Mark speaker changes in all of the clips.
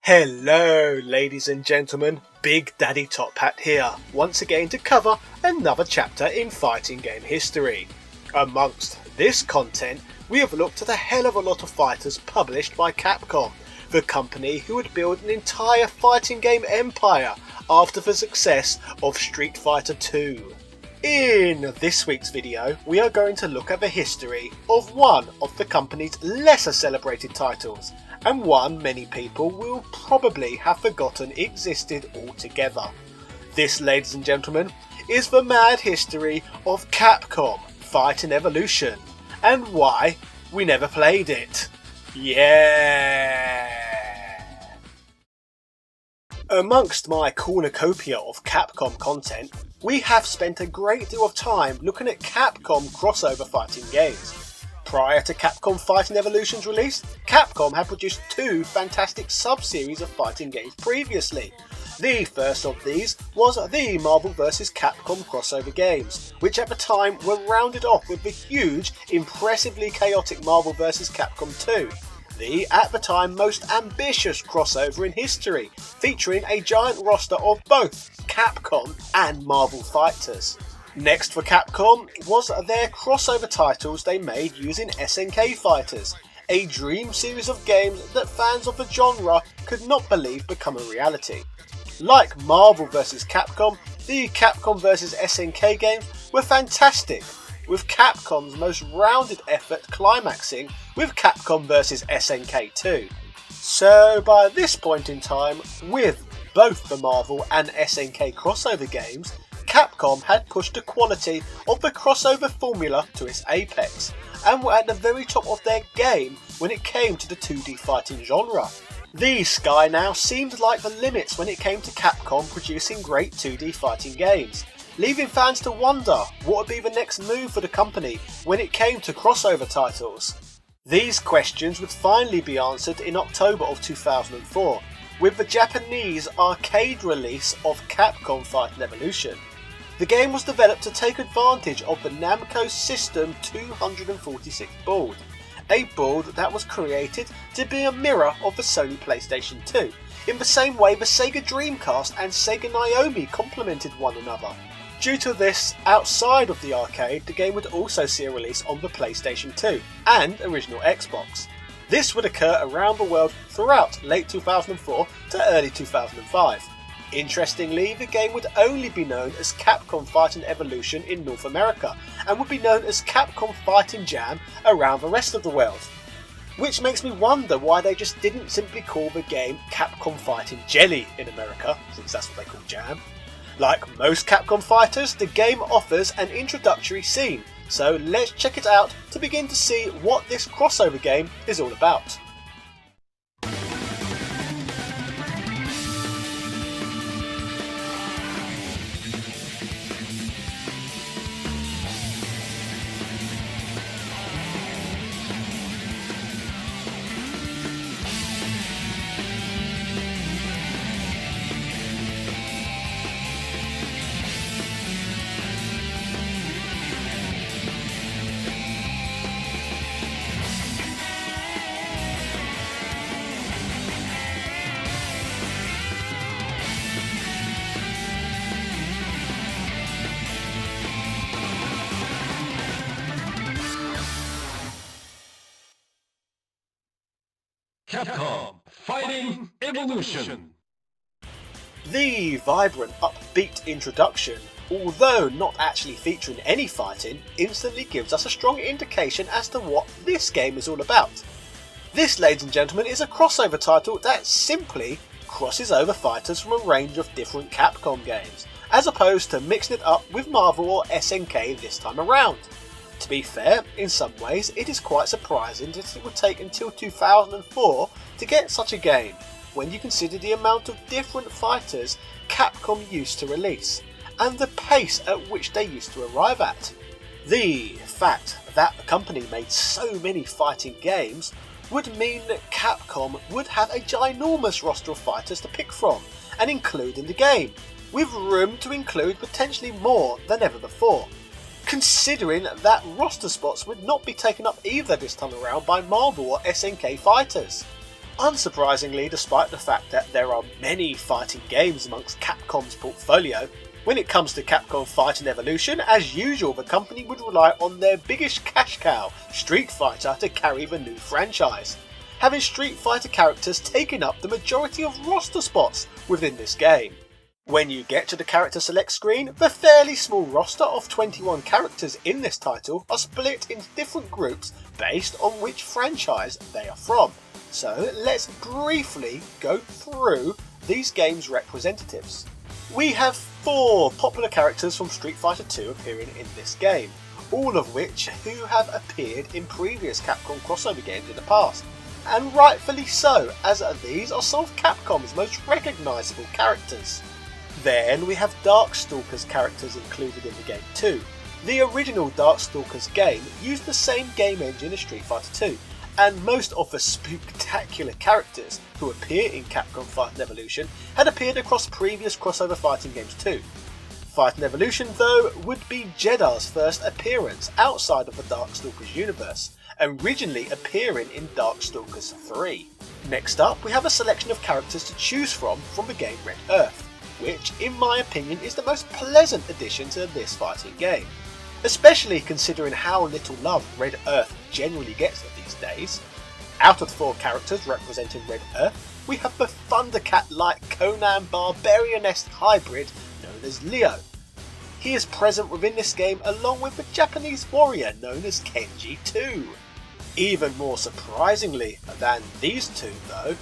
Speaker 1: Hello ladies and gentlemen, Big Daddy Top Hat here, once again to cover another chapter in fighting game history. Amongst this content, we have looked at a hell of a lot of fighters published by Capcom, the company who would build an entire fighting game empire after the success of Street Fighter 2. In this week's video, we are going to look at the history of one of the company's lesser celebrated titles, and one many people will probably have forgotten existed altogether. This, ladies and gentlemen, is the mad history of Capcom Fighting Evolution, and why we never played it. Yeah! Amongst my cornucopia of Capcom content, we have spent a great deal of time looking at Capcom crossover fighting games. Prior to Capcom Fighting Evolution's release, Capcom had produced two fantastic sub-series of fighting games previously. The first of these was the Marvel vs. Capcom crossover games, which at the time were rounded off with the huge, impressively chaotic Marvel vs. Capcom 2. The, at the time, most ambitious crossover in history, featuring a giant roster of both Capcom and Marvel fighters. Next for Capcom was their crossover titles they made using SNK fighters, a dream series of games that fans of the genre could not believe become a reality. Like Marvel vs. Capcom, the Capcom vs. SNK games were fantastic, with Capcom's most rounded effort climaxing with Capcom vs. SNK 2. So by this point in time, with both the Marvel and SNK crossover games, Capcom had pushed the quality of the crossover formula to its apex, and were at the very top of their game when it came to the 2D fighting genre. The sky now seemed like the limits when it came to Capcom producing great 2D fighting games, leaving fans to wonder what would be the next move for the company when it came to crossover titles. These questions would finally be answered in October of 2004, with the Japanese arcade release of Capcom Fighting Evolution. The game was developed to take advantage of the Namco System 246 board, a board that was created to be a mirror of the Sony PlayStation 2, in the same way the Sega Dreamcast and Sega Naomi complemented one another. Due to this, outside of the arcade, the game would also see a release on the PlayStation 2 and original Xbox. This would occur around the world throughout late 2004 to early 2005. Interestingly, the game would only be known as Capcom Fighting Evolution in North America, and would be known as Capcom Fighting Jam around the rest of the world. Which makes me wonder why they just didn't simply call the game Capcom Fighting Jelly in America, since that's what they call Jam. Like most Capcom fighters, the game offers an introductory scene, so let's check it out to begin to see what this crossover game is all about.
Speaker 2: Capcom Fighting Evolution.
Speaker 1: The vibrant, upbeat introduction, although not actually featuring any fighting, instantly gives us a strong indication as to what this game is all about. This, ladies and gentlemen, is a crossover title that simply crosses over fighters from a range of different Capcom games, as opposed to mixing it up with Marvel or SNK this time around. To be fair, in some ways it is quite surprising that it would take until 2004 to get such a game, when you consider the amount of different fighters Capcom used to release, and the pace at which they used to arrive at. The fact that the company made so many fighting games would mean that Capcom would have a ginormous roster of fighters to pick from and include in the game, with room to include potentially more than ever before, considering that roster spots would not be taken up either this time around by Marvel or SNK fighters. Unsurprisingly, despite the fact that there are many fighting games amongst Capcom's portfolio, when it comes to Capcom Fighting Evolution, as usual the company would rely on their biggest cash cow, Street Fighter, to carry the new franchise, having Street Fighter characters taking up the majority of roster spots within this game. When you get to the character select screen, the fairly small roster of 21 characters in this title are split into different groups based on which franchise they are from. So let's briefly go through these games' representatives. We have 4 popular characters from Street Fighter 2 appearing in this game, all of which who have appeared in previous Capcom crossover games in the past, and rightfully so, as these are some of Capcom's most recognisable characters. Then we have Darkstalkers characters included in the game too. The original Darkstalkers game used the same game engine as Street Fighter 2, and most of the spooktacular characters who appear in Capcom Fighting Evolution had appeared across previous crossover fighting games too. Fighting Evolution though would be Jeddah's first appearance outside of the Darkstalkers universe, originally appearing in Darkstalkers 3. Next up we have a selection of characters to choose from the game Red Earth, which in my opinion is the most pleasant addition to this fighting game, especially considering how little love Red Earth generally gets these days. Out of the 4 characters representing Red Earth, we have the Thundercat-like Conan Barbarian-esque hybrid known as Leo. He is present within this game along with the Japanese warrior known as Kenji too. Even more surprisingly than these two though,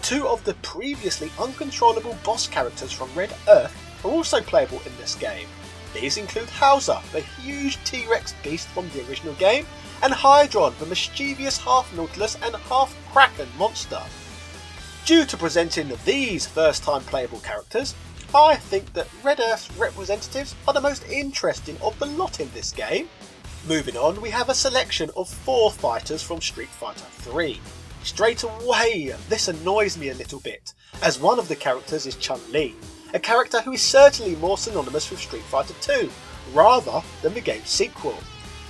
Speaker 1: 2 of the previously uncontrollable boss characters from Red Earth are also playable in this game. These include Hauser, the huge T-Rex beast from the original game, and Hydron, the mischievous half-Nautilus and half-Kraken monster. Due to presenting these first-time playable characters, I think that Red Earth's representatives are the most interesting of the lot in this game. Moving on, we have a selection of 4 fighters from Street Fighter 3. Straight away, this annoys me a little bit, as one of the characters is Chun-Li, a character who is certainly more synonymous with Street Fighter 2, rather than the game's sequel.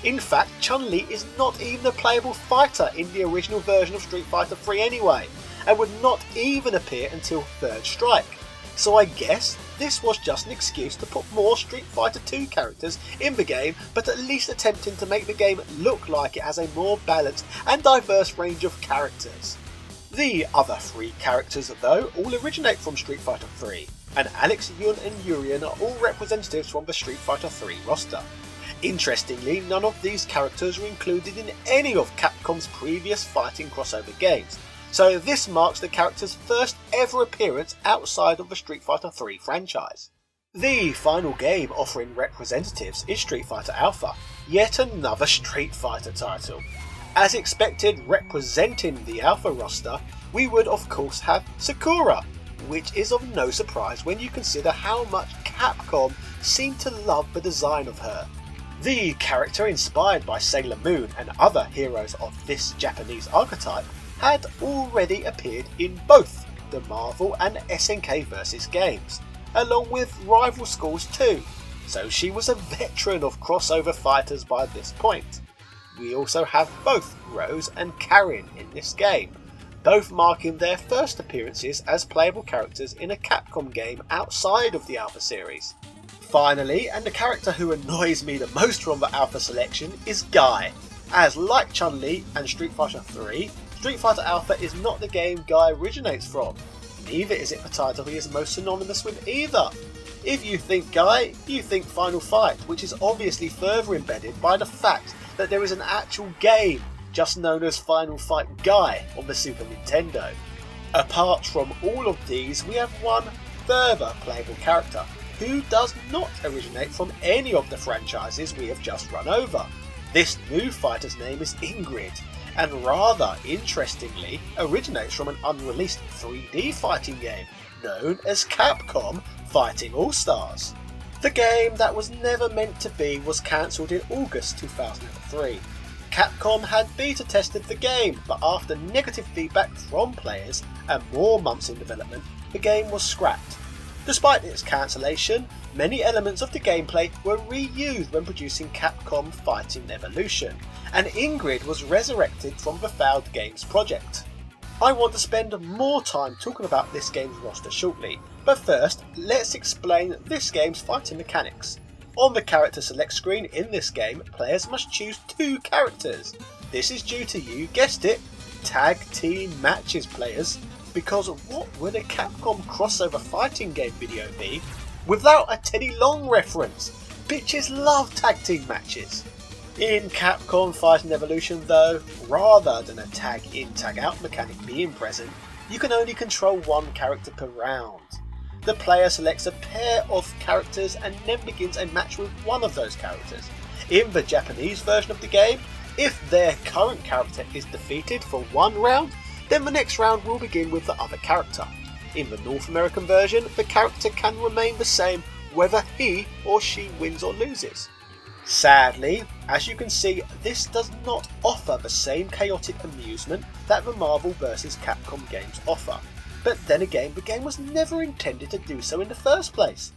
Speaker 1: In fact, Chun-Li is not even a playable fighter in the original version of Street Fighter 3 anyway, and would not even appear until Third Strike. So I guess this was just an excuse to put more Street Fighter 2 characters in the game, but at least attempting to make the game look like it has a more balanced and diverse range of characters. The other 3 characters though all originate from Street Fighter 3, and Alex, Yun and Urien are all representatives from the Street Fighter 3 roster. Interestingly, none of these characters are included in any of Capcom's previous fighting crossover games, so this marks the character's first ever appearance outside of the Street Fighter 3 franchise. The final game offering representatives is Street Fighter Alpha, yet another Street Fighter title. As expected, representing the Alpha roster, we would of course have Sakura, which is of no surprise when you consider how much Capcom seemed to love the design of her. The character, inspired by Sailor Moon and other heroes of this Japanese archetype, had already appeared in both the Marvel and SNK vs games, along with rival schools too, so she was a veteran of crossover fighters by this point. We also have both Rose and Karin in this game, both marking their first appearances as playable characters in a Capcom game outside of the Alpha series. Finally, and the character who annoys me the most from the Alpha selection is Guy, as like Chun-Li and Street Fighter 3, Street Fighter Alpha is not the game Guy originates from, neither is it the title he is most synonymous with either. If you think Guy, you think Final Fight, which is obviously further embedded by the fact that there is an actual game just known as Final Fight Guy on the Super Nintendo. Apart from all of these, we have one further playable character, who does not originate from any of the franchises we have just run over. This new fighter's name is Ingrid, and rather interestingly originates from an unreleased 3D fighting game known as Capcom Fighting All-Stars. The game that was never meant to be was cancelled in August 2003. Capcom had beta tested the game, but after negative feedback from players and more months in development, the game was scrapped. Despite its cancellation, many elements of the gameplay were reused when producing Capcom Fighting Evolution, and Ingrid was resurrected from the failed games project. I want to spend more time talking about this game's roster shortly, but first let's explain this game's fighting mechanics. On the character select screen in this game, players must choose 2 characters. This is due to, you guessed it, tag team matches players, because what would a Capcom crossover fighting game video be without a Teddy Long reference? Bitches love tag team matches. In Capcom Fighting Evolution though, rather than a tag in tag out mechanic being present, you can only control 1 character per round. The player selects a pair of characters and then begins a match with one of those characters. In the Japanese version of the game, if their current character is defeated for 1 round, then the next round will begin with the other character. In the North American version, the character can remain the same whether he or she wins or loses. Sadly, as you can see, this does not offer the same chaotic amusement that the Marvel vs. Capcom games offer. But then again, the game was never intended to do so in the first place.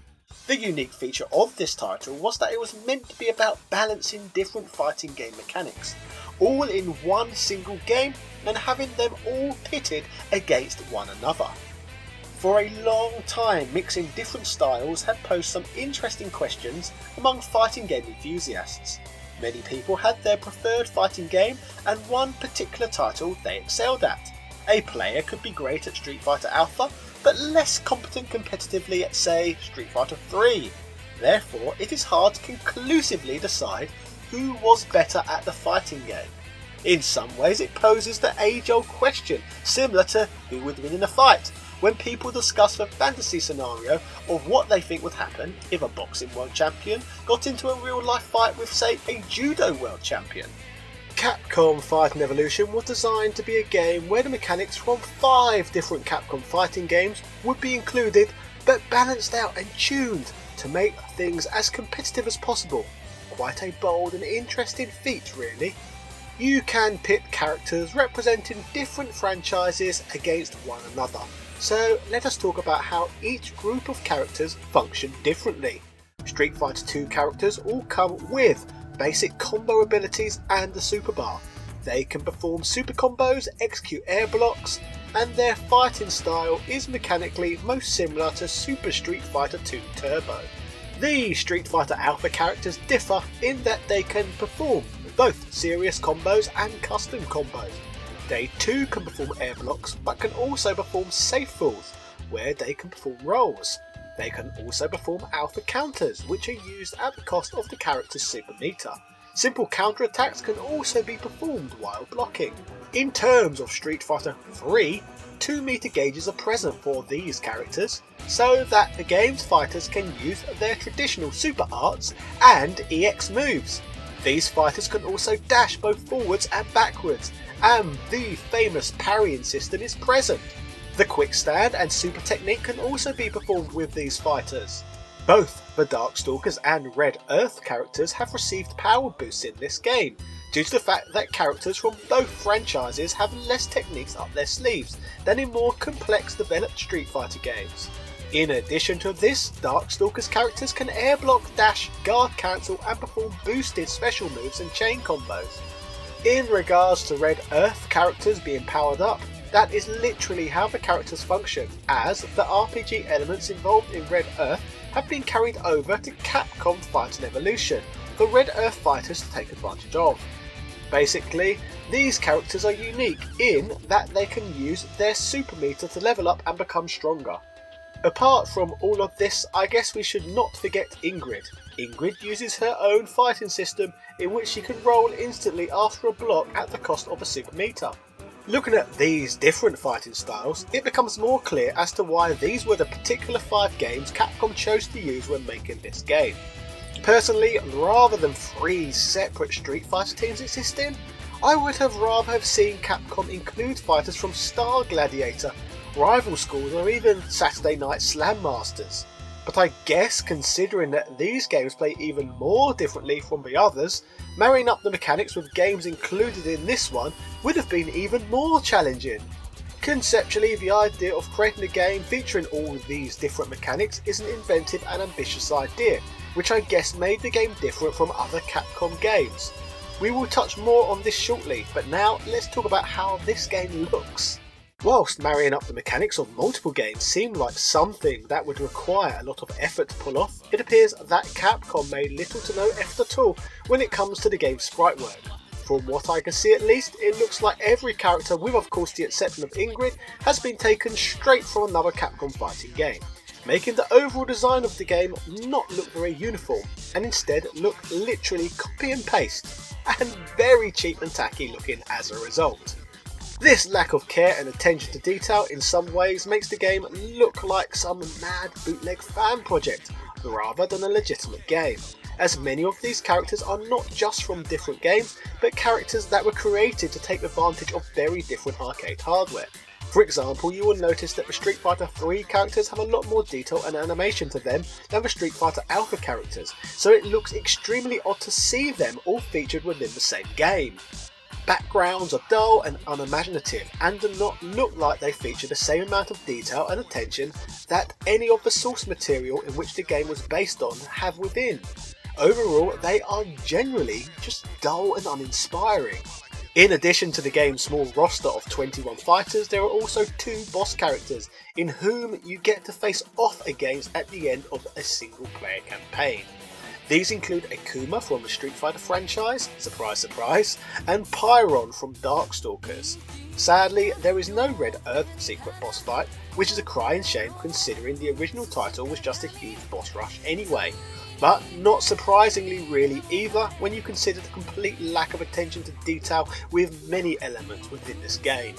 Speaker 1: The unique feature of this title was that it was meant to be about balancing different fighting game mechanics, all in one single game and having them all pitted against one another. For a long time, mixing different styles had posed some interesting questions among fighting game enthusiasts. Many people had their preferred fighting game and one particular title they excelled at. A player could be great at Street Fighter Alpha, but less competent competitively at, say, Street Fighter 3. Therefore, it is hard to conclusively decide who was better at the fighting game. In some ways, it poses the age-old question, similar to who would win in a fight, when people discuss the fantasy scenario of what they think would happen if a boxing world champion got into a real-life fight with, say, a judo world champion. Capcom Fighting Evolution was designed to be a game where the mechanics from 5 different Capcom fighting games would be included, but balanced out and tuned to make things as competitive as possible. Quite a bold and interesting feat, really. You can pit characters representing different franchises against one another, so let us talk about how each group of characters function differently. Street Fighter 2 characters all come with basic combo abilities and the super bar. They can perform super combos, execute air blocks, and their fighting style is mechanically most similar to Super Street Fighter 2 Turbo. The Street Fighter Alpha characters differ in that they can perform both serious combos and custom combos. They too can perform air blocks, but can also perform safe falls, where they can perform rolls. They can also perform alpha counters, which are used at the cost of the character's super meter. Simple counter attacks can also be performed while blocking. In terms of Street Fighter 3, 2 meter gauges are present for these characters, so that the game's fighters can use their traditional super arts and EX moves. These fighters can also dash both forwards and backwards, and the famous parrying system is present. The quick stand and super technique can also be performed with these fighters. Both the Darkstalkers and Red Earth characters have received power boosts in this game, due to the fact that characters from both franchises have less techniques up their sleeves than in more complex developed Street Fighter games. In addition to this, Darkstalkers characters can air block, dash, guard cancel and perform boosted special moves and chain combos. In regards to Red Earth characters being powered up, that is literally how the characters function, as the RPG elements involved in Red Earth have been carried over to Capcom Fighting Evolution for Red Earth fighters to take advantage of. Basically, these characters are unique in that they can use their super meter to level up and become stronger. Apart from all of this, I guess we should not forget Ingrid. Ingrid uses her own fighting system in which she can roll instantly after a block at the cost of a super meter. Looking at these different fighting styles, it becomes more clear as to why these were the particular 5 games Capcom chose to use when making this game. Personally, rather than 3 separate Street Fighter teams existing, I would have rather have seen Capcom include fighters from Star Gladiator, Rival Schools or even Saturday Night Slam Masters. But I guess considering that these games play even more differently from the others, marrying up the mechanics with games included in this one would have been even more challenging. Conceptually, the idea of creating a game featuring all these different mechanics is an inventive and ambitious idea, which I guess made the game different from other Capcom games. We will touch more on this shortly, but now let's talk about how this game looks. Whilst marrying up the mechanics of multiple games seemed like something that would require a lot of effort to pull off, it appears that Capcom made little to no effort at all when it comes to the game's sprite work. From what I can see at least, it looks like every character, with of course the exception of Ingrid, has been taken straight from another Capcom fighting game, making the overall design of the game not look very uniform, and instead look literally copy and paste, and very cheap and tacky looking as a result. This lack of care and attention to detail in some ways makes the game look like some mad bootleg fan project, rather than a legitimate game, as many of these characters are not just from different games, but characters that were created to take advantage of very different arcade hardware. For example, you will notice that the Street Fighter 3 characters have a lot more detail and animation to them than the Street Fighter Alpha characters, so it looks extremely odd to see them all featured within the same game. Backgrounds are dull and unimaginative and do not look like they feature the same amount of detail and attention that any of the source material in which the game was based on have within. Overall, they are generally just dull and uninspiring. In addition to the game's small roster of 21 fighters, there are also 2 boss characters in whom you get to face off against at the end of a single player campaign. These include Akuma from the Street Fighter franchise, surprise surprise, and Pyron from Darkstalkers. Sadly, there is no Red Earth secret boss fight, which is a crying shame considering the original title was just a huge boss rush anyway, but not surprisingly really either when you consider the complete lack of attention to detail with many elements within this game.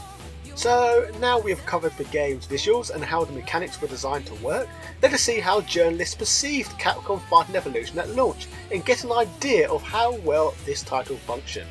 Speaker 1: So now we have covered the game's visuals and how the mechanics were designed to work, let us see how journalists perceived Capcom Fighting Evolution at launch and get an idea of how well this title functioned.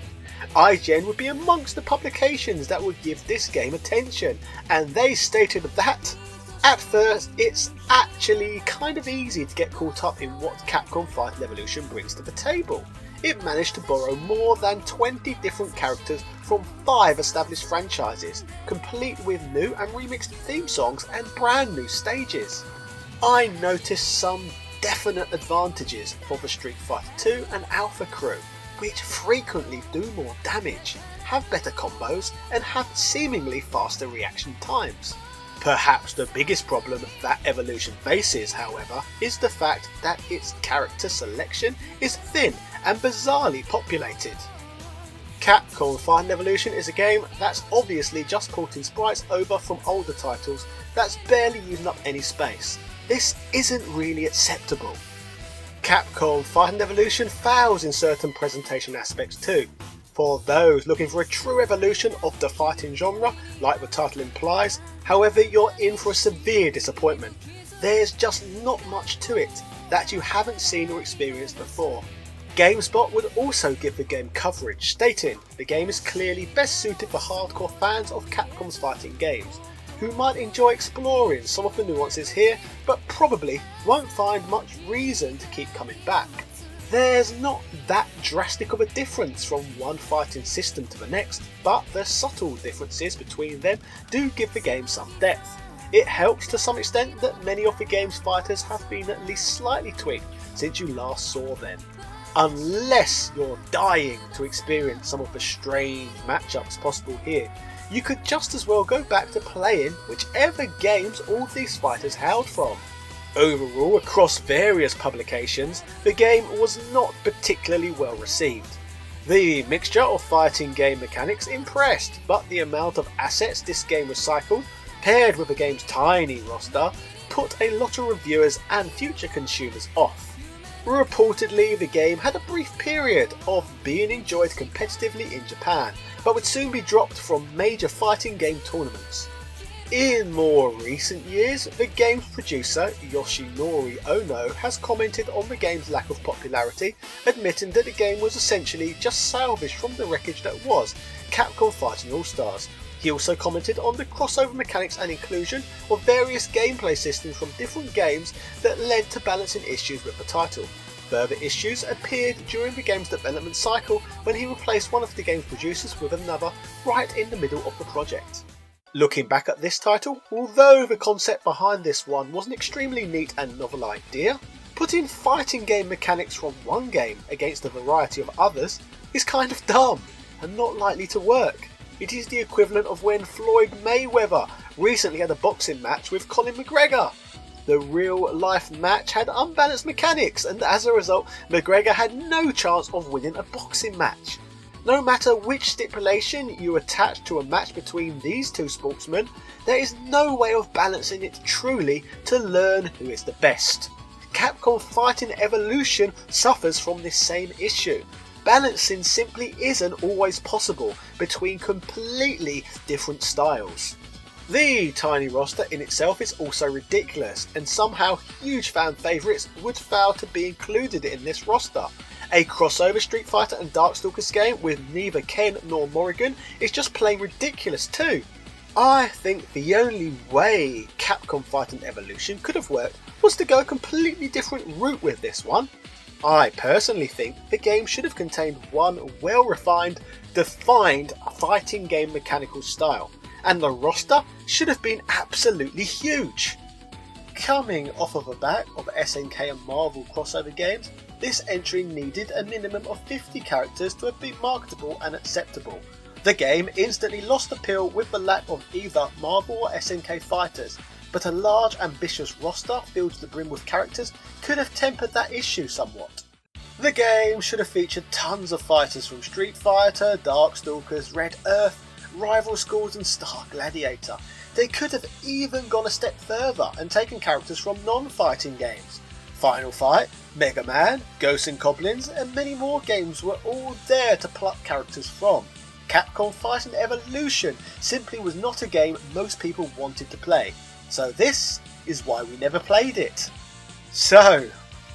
Speaker 1: IGN would be amongst the publications that would give this game attention, and they stated that at first it's actually kind of easy to get caught up in what Capcom Fighting Evolution brings to the table. It managed to borrow more than 20 different characters from 5 established franchises, complete with new and remixed theme songs and brand new stages. I noticed some definite advantages for the Street Fighter 2 and Alpha crew, which frequently do more damage, have better combos and have seemingly faster reaction times. Perhaps the biggest problem that Evolution faces, however, is the fact that its character selection is thin and bizarrely populated. Capcom Fighting Evolution is a game that's obviously just porting sprites over from older titles that's barely using up any space. This isn't really acceptable. Capcom Fighting Evolution fails in certain presentation aspects too. For those looking for a true evolution of the fighting genre, like the title implies, however, you're in for a severe disappointment. There's just not much to it that you haven't seen or experienced before. GameSpot would also give the game coverage, stating the game is clearly best suited for hardcore fans of Capcom's fighting games, who might enjoy exploring some of the nuances here, but probably won't find much reason to keep coming back. There's not that drastic of a difference from one fighting system to the next, but the subtle differences between them do give the game some depth. It helps to some extent that many of the game's fighters have been at least slightly tweaked since you last saw them. Unless you're dying to experience some of the strange matchups possible here, you could just as well go back to playing whichever games all these fighters hailed from. Overall, across various publications, the game was not particularly well received. The mixture of fighting game mechanics impressed, but the amount of assets this game recycled, paired with the game's tiny roster, put a lot of reviewers and future consumers off. Reportedly, the game had a brief period of being enjoyed competitively in Japan, but would soon be dropped from major fighting game tournaments. In more recent years, the game's producer, Yoshinori Ono, has commented on the game's lack of popularity, admitting that the game was essentially just salvaged from the wreckage that was Capcom Fighting All-Stars. He also commented on the crossover mechanics and inclusion of various gameplay systems from different games that led to balancing issues with the title. Further issues appeared during the game's development cycle when he replaced one of the game's producers with another right in the middle of the project. Looking back at this title, although the concept behind this one was an extremely neat and novel idea, putting fighting game mechanics from one game against a variety of others is kind of dumb and not likely to work. It is the equivalent of when Floyd Mayweather recently had a boxing match with Conor McGregor. The real life match had unbalanced mechanics, and as a result McGregor had no chance of winning a boxing match. No matter which stipulation you attach to a match between these two sportsmen, there is no way of balancing it truly to learn who is the best. Capcom Fighting Evolution suffers from this same issue. Balancing simply isn't always possible between completely different styles. The tiny roster in itself is also ridiculous, and somehow huge fan favourites would fail to be included in this roster. A crossover Street Fighter and Darkstalkers game with neither Ken nor Morrigan is just plain ridiculous too. I think the only way Capcom Fighting Evolution could have worked was to go a completely different route with this one. I personally think the game should have contained one well-refined, defined fighting game mechanical style, and the roster should have been absolutely huge. Coming off of the back of SNK and Marvel crossover games, this entry needed a minimum of 50 characters to have been marketable and acceptable. The game instantly lost appeal with the lack of either Marvel or SNK fighters, but a large ambitious roster filled to the brim with characters could have tempered that issue somewhat. The game should have featured tons of fighters from Street Fighter, Darkstalkers, Red Earth, Rival Schools and Star Gladiator. They could have even gone a step further and taken characters from non-fighting games. Final Fight, Mega Man, Ghosts and Goblins and many more games were all there to pluck characters from. Capcom Fighting Evolution simply was not a game most people wanted to play, so this is why we never played it. So,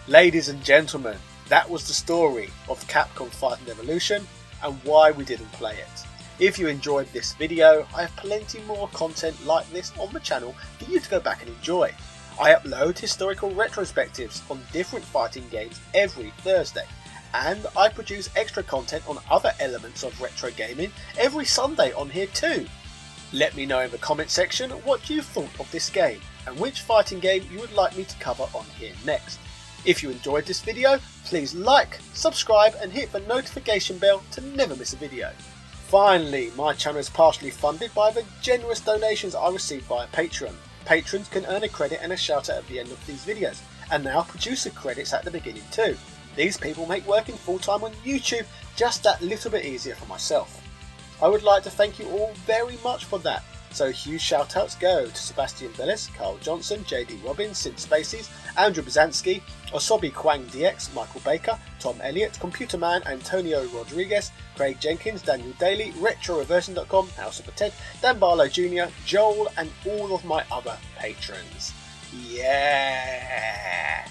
Speaker 1: ladies and gentlemen, that was the story of Capcom Fighting Evolution and why we didn't play it. If you enjoyed this video, I have plenty more content like this on the channel for you to go back and enjoy. I upload historical retrospectives on different fighting games every Thursday, and I produce extra content on other elements of retro gaming every Sunday on here too. Let me know in the comment section what you thought of this game and which fighting game you would like me to cover on here next. If you enjoyed this video, please like, subscribe and hit the notification bell to never miss a video. Finally, my channel is partially funded by the generous donations I receive via Patreon. Patrons can earn a credit and a shout out at the end of these videos, and now producer credits at the beginning too. These people make working full time on YouTube just that little bit easier for myself. I would like to thank you all very much for that, so huge shout outs go to Sebastian Bellis, Carl Johnson, JD Robbins, Sid Spaces, Andrew Bazanski, Osobi Kwang DX, Michael Baker, Tom Elliott, Computer Man, Antonio Rodriguez, Craig Jenkins, Daniel Daly, RetroReversion.com, House of the Ted, Dan Barlow Jr., Joel and all of my other patrons. Yeah!